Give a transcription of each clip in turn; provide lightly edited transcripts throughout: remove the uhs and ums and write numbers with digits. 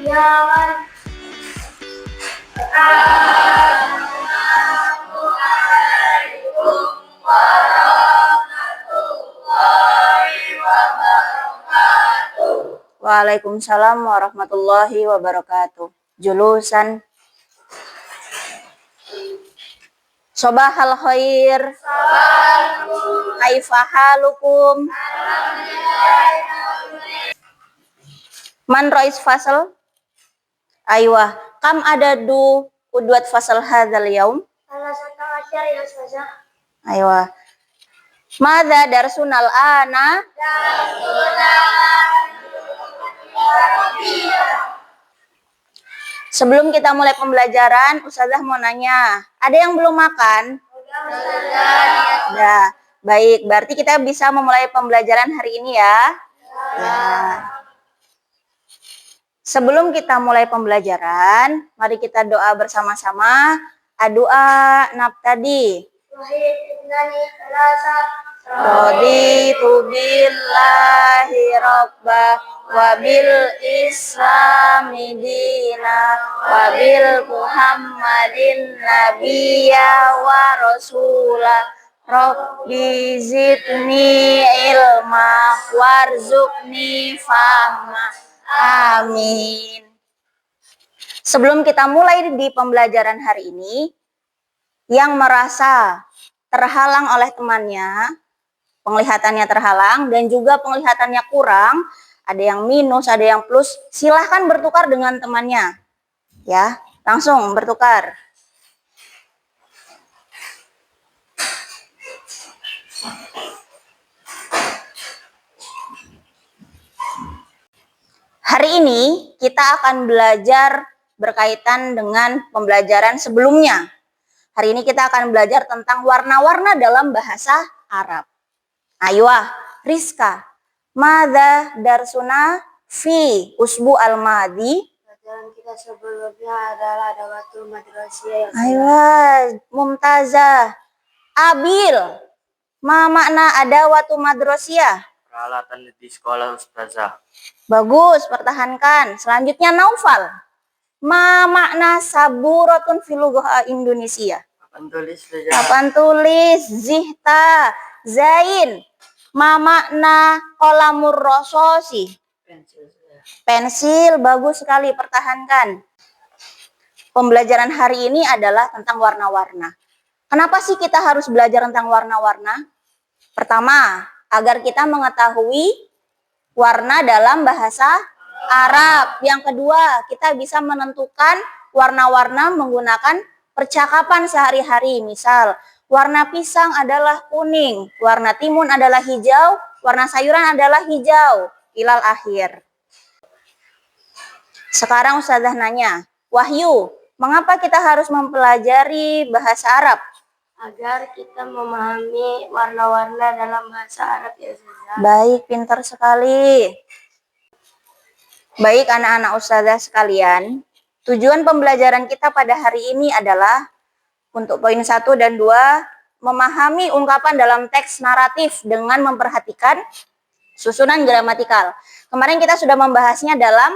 Ya, Waalaikumsalam warahmatullahi wabarakatuh. Julusan Sobahal khair. Kaifa halukum? Man rois fasal? Aywa. Kam adadu udwat fasal hadzal yaum? Aywa. Madza darsunal ana? Sebelum kita mulai pembelajaran, Ustazah mau nanya, ada yang belum makan? Nah, baik, berarti kita bisa memulai pembelajaran hari ini ya. Ya. Sebelum kita mulai pembelajaran, mari kita doa bersama-sama. Doa nabtadi. Raditu billahi rabbah wa bil islami dina wa bil muhammadin nabiyya wa rasula rabbi zidni ilma warzuqni fahma amin. Sebelum kita mulai di pembelajaran hari ini, yang merasa terhalang oleh temannya, penglihatannya terhalang dan juga penglihatannya kurang, ada yang minus, ada yang plus, silahkan bertukar dengan temannya. Ya, langsung bertukar. Hari ini kita akan belajar berkaitan dengan pembelajaran sebelumnya. Hari ini kita akan belajar tentang warna-warna dalam bahasa Arab. Aywa, Rizka, madza darsuna fi usbu al-madi? Pelajaran kita sebelumnya adalah adawatul madrasiyah. Aywa, mumtazah. Abil, ma makna adawatu madrasiyah? Peralatan di sekolah ustazah. Bagus, pertahankan. Selanjutnya Naufal. Ma makna saburatun fil lughah Indonesia? Papan tulis saja. Papan tulis. Zihta. Zain. Ma makna qalamur rasosi? Pensil saja. Pensil, bagus sekali, pertahankan. Pembelajaran hari ini adalah tentang warna-warna. Kenapa sih kita harus belajar tentang warna-warna? Pertama, agar kita mengetahui warna dalam bahasa Arab. Yang kedua, kita bisa menentukan warna-warna menggunakan percakapan sehari-hari. Misal, warna pisang adalah kuning, warna timun adalah hijau, warna sayuran adalah hijau. Ilal akhir. Sekarang Ustazah nanya, Wahyu, mengapa kita harus mempelajari bahasa Arab? Agar kita memahami warna-warna dalam bahasa Arab ya Ustazah. Baik, pintar sekali. Baik anak-anak Ustazah sekalian, tujuan pembelajaran kita pada hari ini adalah untuk poin 1 dan 2, memahami ungkapan dalam teks naratif dengan memperhatikan susunan gramatikal. Kemarin kita sudah membahasnya dalam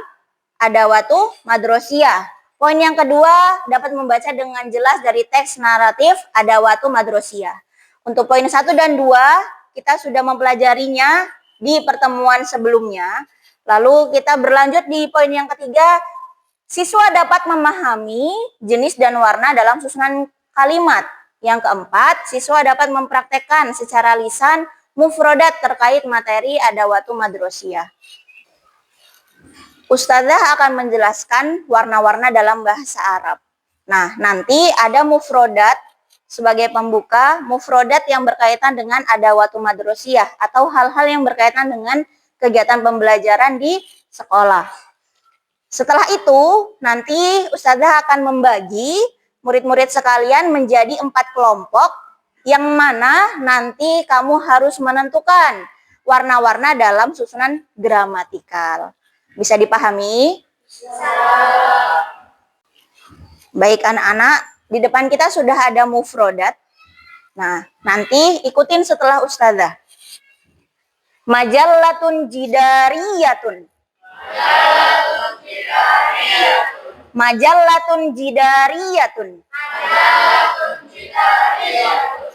adawatu madrosiyah. Poin yang kedua, dapat membaca dengan jelas dari teks naratif adawatu madrosiyah. Untuk poin 1 dan 2, kita sudah mempelajarinya di pertemuan sebelumnya. Lalu kita berlanjut di poin yang ketiga, siswa dapat memahami jenis dan warna dalam susunan kalimat. Yang keempat, siswa dapat mempraktekkan secara lisan mufrodat terkait materi adawatu madrosiyah. Ustazah akan menjelaskan warna-warna dalam bahasa Arab. Nah, nanti ada mufrodat sebagai pembuka, mufrodat yang berkaitan dengan adawatu madrosiyah atau hal-hal yang berkaitan dengan kegiatan pembelajaran di sekolah. Setelah itu, nanti Ustazah akan membagi murid-murid sekalian menjadi 4 kelompok, yang mana nanti kamu harus menentukan warna-warna dalam susunan gramatikal. Bisa dipahami? Baik anak-anak, di depan kita sudah ada mufrodat. Nah, nanti ikutin setelah Ustazah. Majallatun jidariyatun. Majallatun jidariyatun.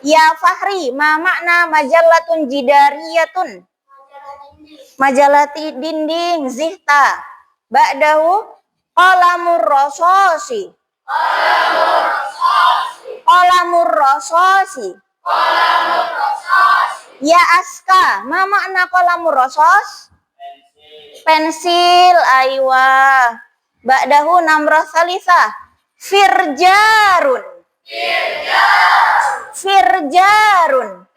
Ya Fahri, ma makna majallatun jidariyatun? Majalati dinding. Zihta. Ba'dahu qalamur rasosi. Qalamur rasosi. Ya Aska, ma makna qalamur rasos? Pensil. Aywa. Ba'dahu namrah salisa. Firjarun. Firjarun.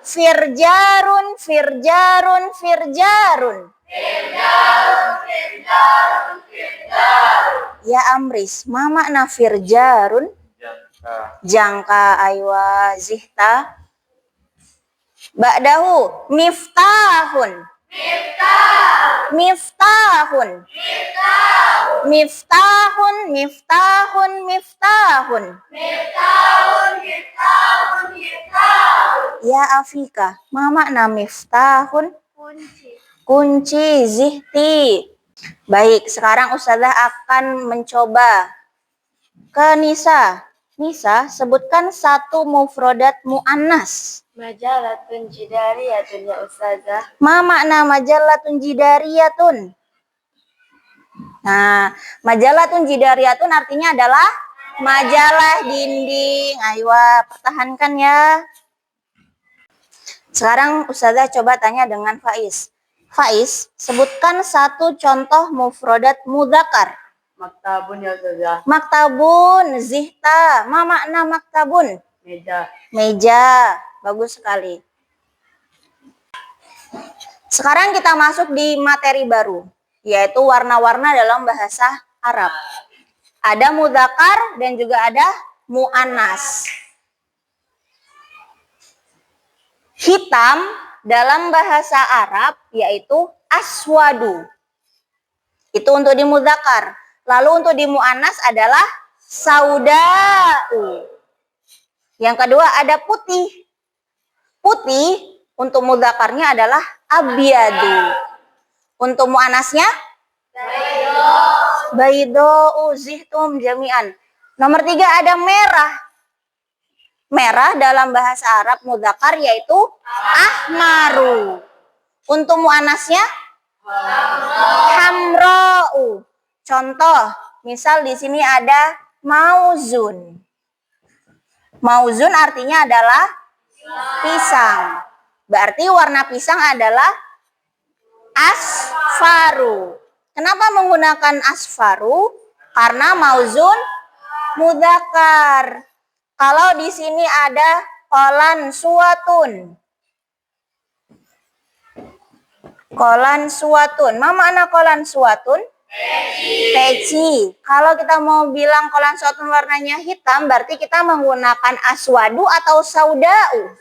Firjarun. Firjarun. Firjarun. Ya Amris, ma makna firjarun? Jangka. Aywa. Zihta. Ba'dahu miftahun. Miftahun. Miftahun. Miftahun. Miftahun. Ya Afika, ma makna miftahun? Kunci. Zihti. Baik, sekarang Ustazah akan mencoba ke Nisa. Nisa, sebutkan satu mufrodat mu'annas. Majallatun jidariyatun ya Ustazah. Ma makna majallatun jidariyatun? Nah, majallatun jidariyatun artinya adalah majalah dinding. Aywa, pertahankan ya. Sekarang Ustazah coba tanya dengan Faiz. Faiz, sebutkan satu contoh mufrodat mudzakkar. Maktabun ya Ustazah. Maktabun. Zihta. Ma makna maktabun? Meja. Meja. Bagus sekali. Sekarang kita masuk di materi baru, yaitu warna-warna dalam bahasa Arab. Ada mudzakkar dan juga ada mu'annas. Hitam dalam bahasa Arab yaitu aswadu. Itu untuk di mudzakkar. Lalu untuk di mu'annas adalah sauda'u. Yang kedua ada putih. Putih untuk mudzakarnya adalah abyadu. Untuk mu'anasnya baido. Zihtum jami'an. Nomor 3 ada merah. Merah dalam bahasa Arab mudzakar yaitu ahmaru. Untuk mu'anasnya hamra'u. Contoh, misal di sini ada mauzun. Mauzun artinya adalah pisang. Berarti warna pisang adalah asfaru. Kenapa menggunakan asfaru? Karena mauzun mudzakkar. Kalau di sini ada kolan suwatun. Kolan suwatun. Ma makna kolan suwatun? Peci. Kalau kita mau bilang kolan suwatun warnanya hitam, berarti kita menggunakan aswadu atau sauda'u?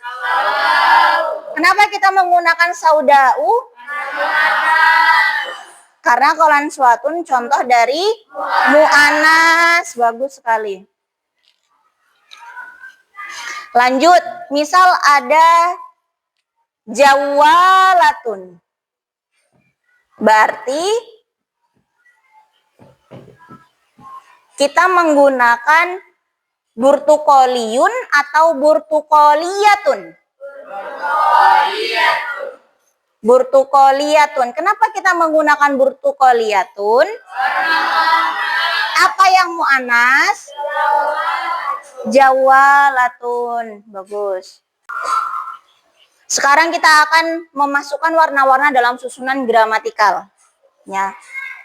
Kenapa kita menggunakan sauda'u? Karena kolan suwatun contoh dari mu'annas. Bagus sekali. Lanjut, misal ada jawalatun. Berarti kita menggunakan burtukoliyun atau burtukoliyatun? Burtukoliyatun. Kenapa kita menggunakan burtukoliyatun? Apa yang mu'anas? Jawalatun. Bagus. Sekarang kita akan memasukkan warna-warna dalam susunan gramatikal. Ya.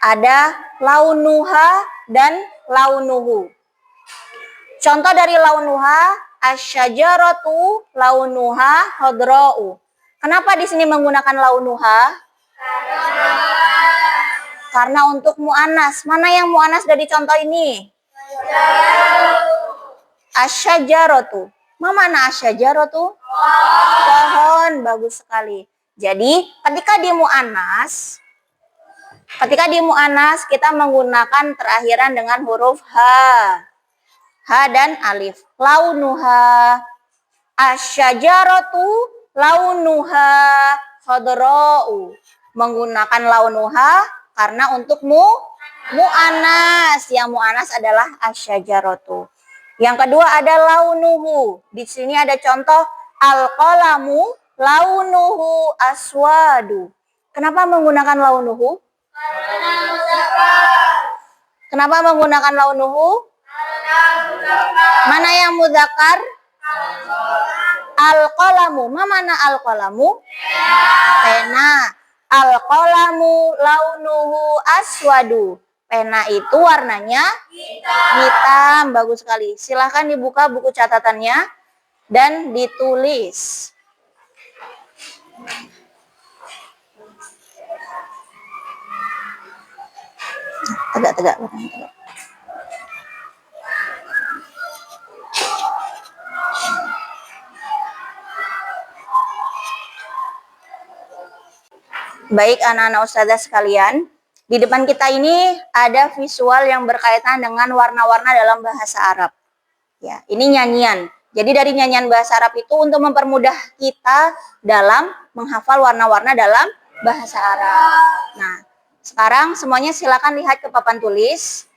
Ada launuha dan launuhu. Contoh dari launuha, asyajaratu launuha khadra'u. Kenapa di sini menggunakan launuha? Karena untuk mu'anas. Mana yang mu'anas dari contoh ini? Asyajaratu. Mana asyajaratu? Pohon. Bagus sekali. Jadi ketika di mu'anas kita menggunakan terakhiran dengan huruf ha. Ha dan alif. Launuha asyajaratu launuha khadra'u. Menggunakan launuha karena untuk mu'anas. Yang mu'anas adalah asyajaratu. Yang kedua ada launuhu. Di sini ada contoh al-qalamu launuhu aswadu. Kenapa menggunakan launuhu? Kenapa menggunakan launuhu? Mana yang mudzakkar? Al-qalamu. Mana al-qalamu? Pena. Al-qalamu launuhu aswadu. Pena itu warnanya hitam. Bagus sekali. Silahkan dibuka buku catatannya dan ditulis. Tegak-tegak. Baik anak-anak ustazah sekalian, di depan kita ini ada visual yang berkaitan dengan warna-warna dalam bahasa Arab. Ya, ini nyanyian. Jadi dari nyanyian bahasa Arab itu untuk mempermudah kita dalam menghafal warna-warna dalam bahasa Arab. Nah, sekarang semuanya silakan lihat ke papan tulis.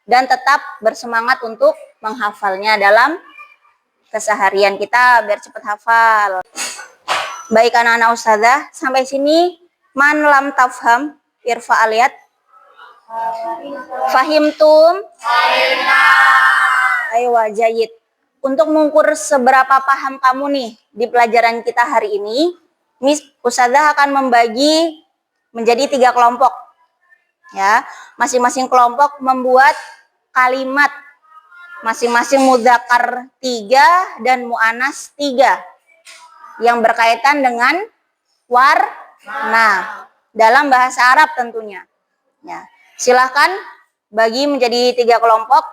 Dan tetap bersemangat untuk menghafalnya dalam keseharian kita biar cepat hafal. Baik anak-anak ustazah, sampai sini man lam tafham irfa aliyat. Fahimtum? Ayo wajayid. Untuk mengukur seberapa paham kamu nih di pelajaran kita hari ini, Miss Ustazah akan membagi menjadi 3 kelompok. Ya, masing-masing kelompok membuat kalimat masing-masing mudzakkar 3 dan mu'anas 3 yang berkaitan dengan warna dalam bahasa Arab tentunya. Ya, silahkan bagi menjadi 3 kelompok.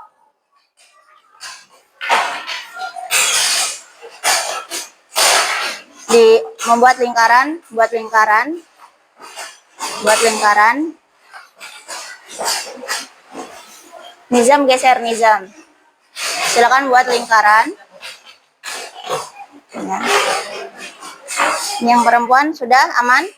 Membuat lingkaran, buat lingkaran. Nizam geser Nizam. Silakan buat lingkaran. Ya. Yang perempuan sudah aman?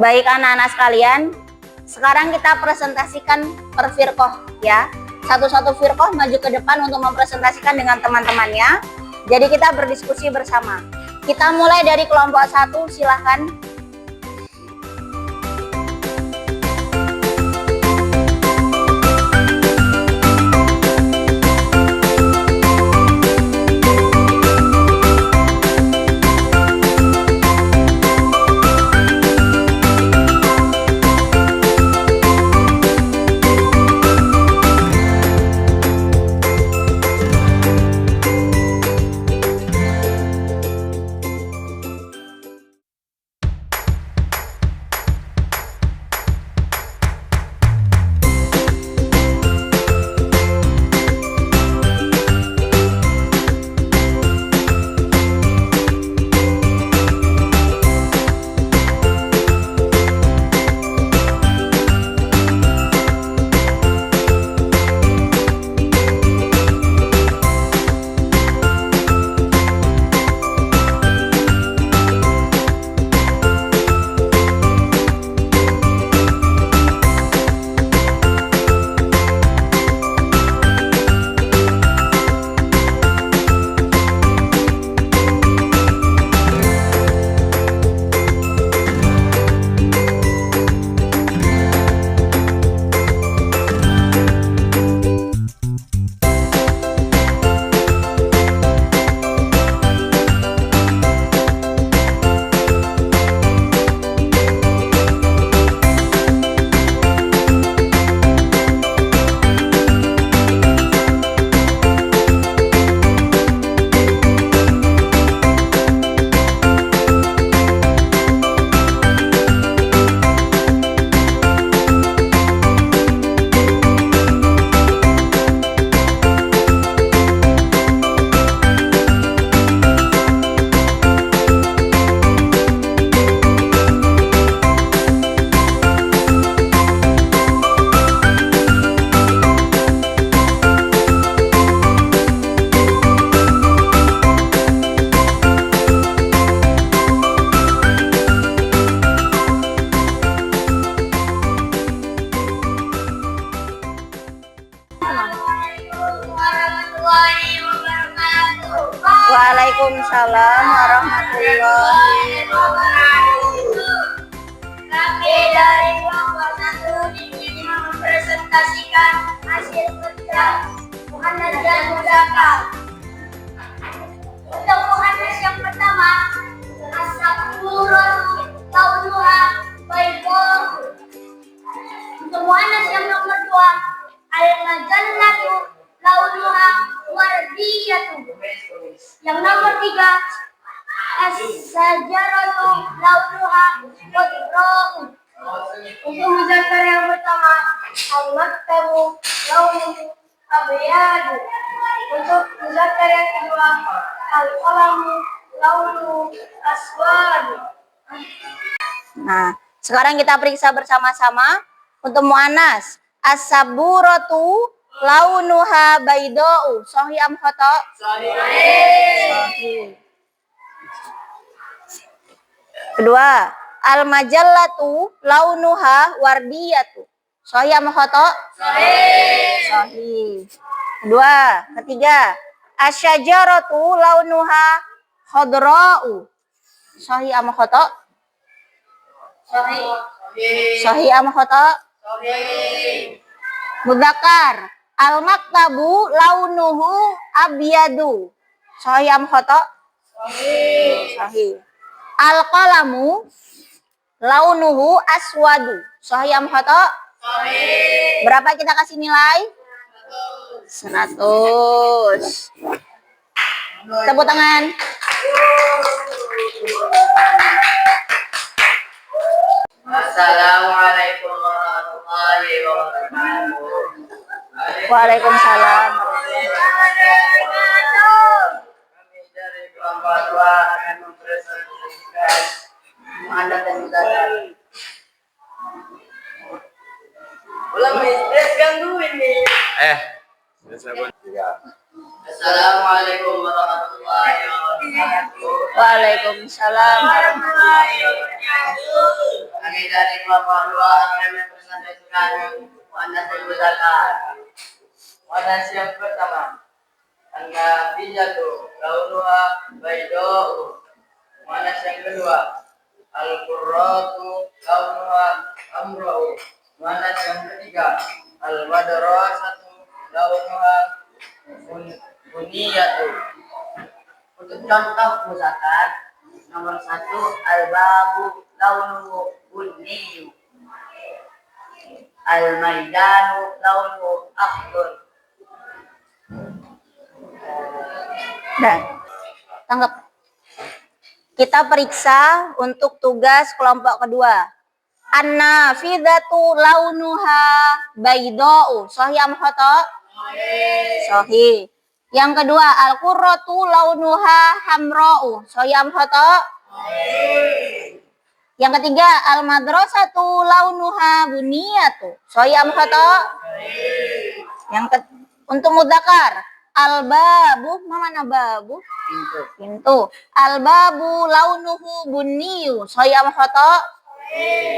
Baik anak-anak sekalian, sekarang kita presentasikan per firqoh ya. Satu-satu firqoh maju ke depan untuk mempresentasikan dengan teman-temannya. Jadi kita berdiskusi bersama. Kita mulai dari kelompok 1, silahkan. Waalaikumsalam warahmatullahi wabarakatuh. Kami dari kelompok 1 ingin mempresentasikan hasil kerja muhannas dan mudzakkar. Untuk muhannas yang pertama, as-sakuratu launuha baydun. Untuk muhannas yang nomor 2, al-majannatu launuha wardiyatu. Yang nomor 3, as-sajaratu launuha khudra'un. Al-maktabu launuhu abyadu. Untuk muzakkar yang kedua, al-qalamu launuhu aswadu. Nah, sekarang kita periksa bersama-sama untuk muannas. As-saburatu launuha baydau. Sahih am khata? Sahih. Kedua, al-majallatu launuha wardiyatu. Sahih am khata? Sahih. Kedua, ketiga, asyajaratu launuha khadra'u. Sahih am khata? Sahih am khata? Mudzakkar, al-maktabu launuhu abyadu. Sahih am khata? Sahih. Al-qalamu launuhu aswadu. Sahih am khata? Berapa kita kasih nilai? 100. Tepuk tangan. Assalamualaikum warahmatullahi wabarakatuh. Waalaikumsalam. Kami dari kelompok 2 akan mempresentasikan muannats dan mudzakkar. Ulang stres gangguin nih. Assalamualaikum warahmatullahi wabarakatuh. Waalaikumsalam. Kami dari kelompok 2 akan mempresentasikan muannats dan mudzakkar. Muannats yang pertama, an-nafiyatu launuha baydau. Muannats yang kedua, al-qurratu launuha amra'u. Muannats yang ketiga, al-madrasatu launuha buniyatu. Untuk contoh muzakkar, nomor 1, al-babu launuhu bunniyu. Al-maidanu launuhu akhdar. Dan tanggap. Kita periksa untuk tugas kelompok kedua. An-nafidatu launuha baydau. Sahih am khata? Sahih. Yang kedua, al-qurratu launuha hamra'u. Sahih am khata? Yang ketiga, al-madrasatu launuha buniyatu. Sahih am khata? Untuk mudzakkar, al-babu, mana babu? Pintu. Al-babu launuhu bunniyu. Sahih am khata?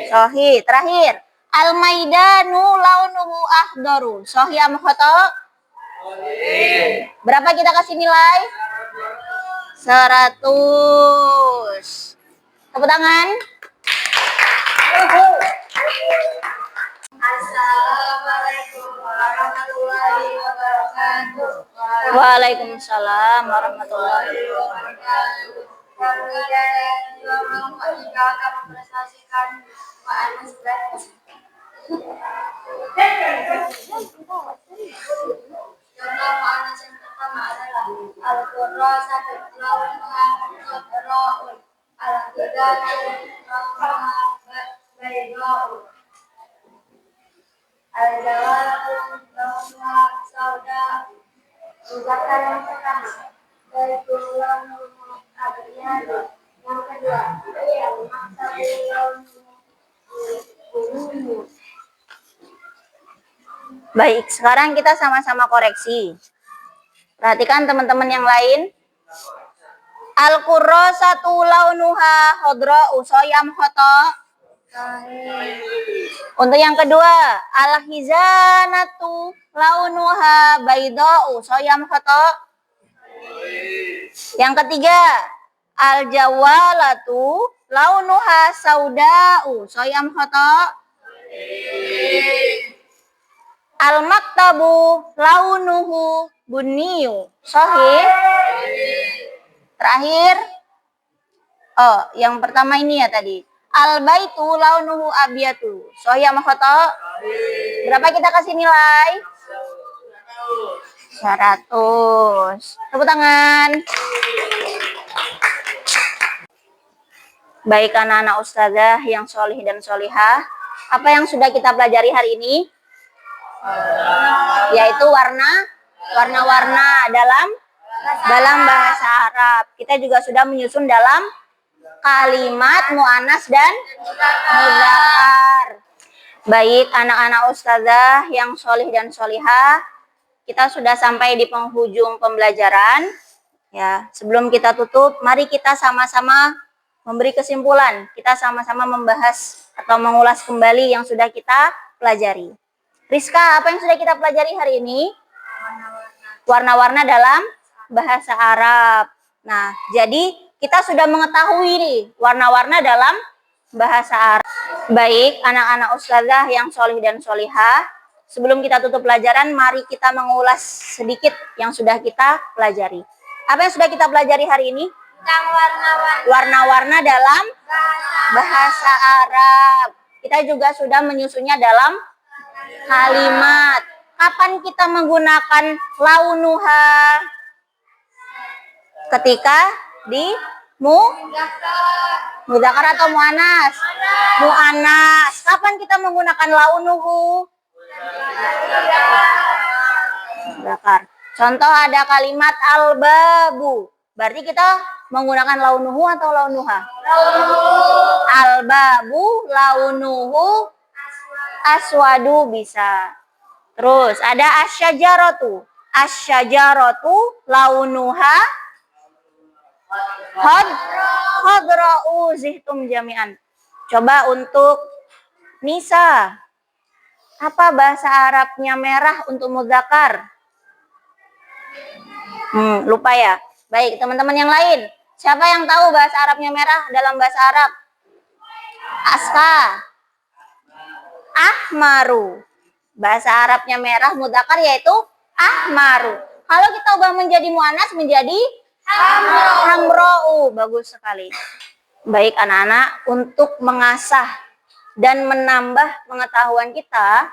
Sahih. Terakhir, al-maidanu launuhu akhdaru. Sahih am khata? Berapa kita kasih nilai? 100. Tepuk tangan. Assalamualaikum warahmatullahi wabarakatuh. Waalaikumsalam warahmatullahi wabarakatuh. Kami dari kelompok 3 akan mempresentasikan muannats dan contoh muannats yang pertama adalah al-qurrasatu launuha khadra'un. Al-qidatu launuha baydau. Al-jawatu launuha sauda. Muzakkar yang pertama, baitul launuhu abyadu. Yang kedua, al-maktabu launuhu bunniyu. Baik, sekarang kita sama-sama koreksi. Perhatikan teman-teman yang lain. Al-qurrasatu launuha khadra'u. Sahih am khata? Untuk yang kedua, al-hizanatu launuha baydau. Sahih am khata? Yang ketiga, al-jawalatu launuha sauda'u. Sahih am khata? Al-maktabu launuhu bunniyu. Sahih. Terakhir, yang pertama ini ya tadi. Al-baitu launuhu abyatu. Sahih am khata? Berapa kita kasih nilai? 100. Tepuk tangan. Baik anak-anak ustazah yang solih dan solihah, apa yang sudah kita pelajari hari ini? yaitu warna-warna dalam bahasa Arab. Kita juga sudah menyusun dalam kalimat muannas dan mudzakkar. Baik anak-anak ustazah yang solih dan solihah, kita sudah sampai di penghujung pembelajaran. Ya, sebelum kita tutup, mari kita sama-sama memberi kesimpulan. Kita sama-sama membahas atau mengulas kembali yang sudah kita pelajari. Rizka, apa yang sudah kita pelajari hari ini? Warna-warna dalam bahasa Arab. Nah, jadi kita sudah mengetahui nih warna-warna dalam bahasa Arab. Baik, anak-anak ustazah yang solih dan solihah, sebelum kita tutup pelajaran, mari kita mengulas sedikit yang sudah kita pelajari. Apa yang sudah kita pelajari hari ini? Tentang Warna-warna dalam bahasa Arab. Kita juga sudah menyusunnya dalam kalimat. Kapan kita menggunakan launuha? Ketika di mudzakkar atau muannas? Muannas. Kapan kita menggunakan launuhu? Mudzakkar. Contoh ada kalimat al-babu. Berarti kita menggunakan launuhu atau launuha? Al-babu launuhu aswadu bisa. Terus ada asyajaratu. Asyajaratu launuha khadra'u zihtum jami'an. Coba untuk Nisa. Apa bahasa Arabnya merah untuk mudzakkar? Lupa ya. Baik, teman-teman yang lain. Siapa yang tahu bahasa Arabnya merah dalam bahasa Arab? Aska. Ahmaru. Bahasa Arabnya merah mudzakkar yaitu ahmaru. Kalau kita ubah menjadi muannas menjadi hamra'u. Bagus sekali. Baik anak-anak, untuk mengasah dan menambah pengetahuan kita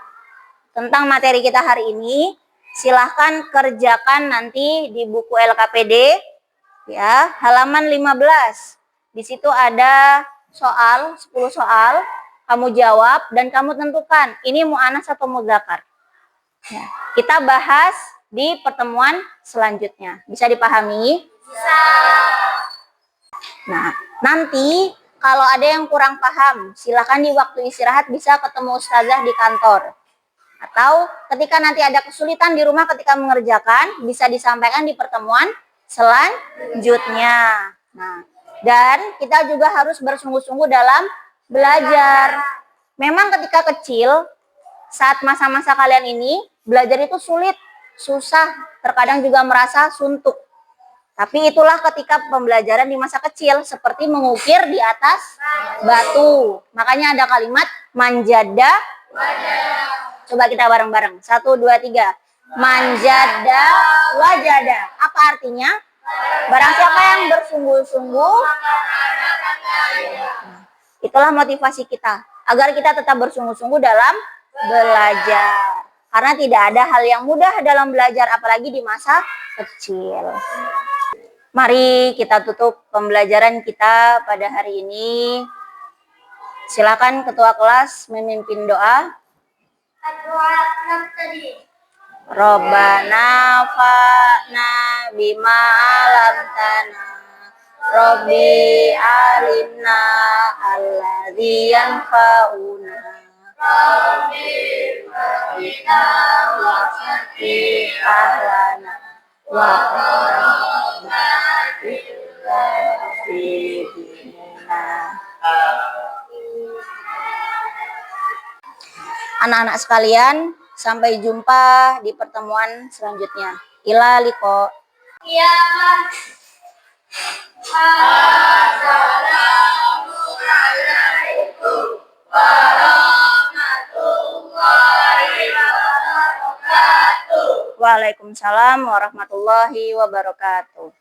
tentang materi kita hari ini, silahkan kerjakan nanti di buku LKPD ya, halaman 15. Di situ ada soal, 10 soal. Kamu jawab dan kamu tentukan ini muannas atau mudzakkar. Ya, kita bahas di pertemuan selanjutnya. Bisa dipahami? Bisa. Nah, nanti kalau ada yang kurang paham, silakan di waktu istirahat bisa ketemu ustazah di kantor. Atau ketika nanti ada kesulitan di rumah ketika mengerjakan, bisa disampaikan di pertemuan selanjutnya. Nah, dan kita juga harus bersungguh-sungguh dalam belajar. Memang ketika kecil, saat masa-masa kalian ini, belajar itu sulit, susah, terkadang juga merasa suntuk. Tapi itulah ketika pembelajaran di masa kecil, seperti mengukir di atas batu. Makanya ada kalimat manjada. Coba kita bareng-bareng. 1, 2, 3. Manjada wajada. Apa artinya? Barang siapa yang bersungguh-sungguh. Itulah motivasi kita. Agar kita tetap bersungguh-sungguh dalam belajar. Karena tidak ada hal yang mudah dalam belajar, apalagi di masa kecil. Mari kita tutup pembelajaran kita pada hari ini. Silakan ketua kelas memimpin doa. Rabbana fa'na bima alamtana. Rabbi alimna alladzi yanfa'una. Rabbi fa'ina wa sakhi ahlana wa qarabna Anak-anak sekalian, sampai jumpa di pertemuan selanjutnya. Ila liqa. Iya. Assalamualaikum warahmatullahi wabarakatuh. Waalaikumsalam warahmatullahi wabarakatuh.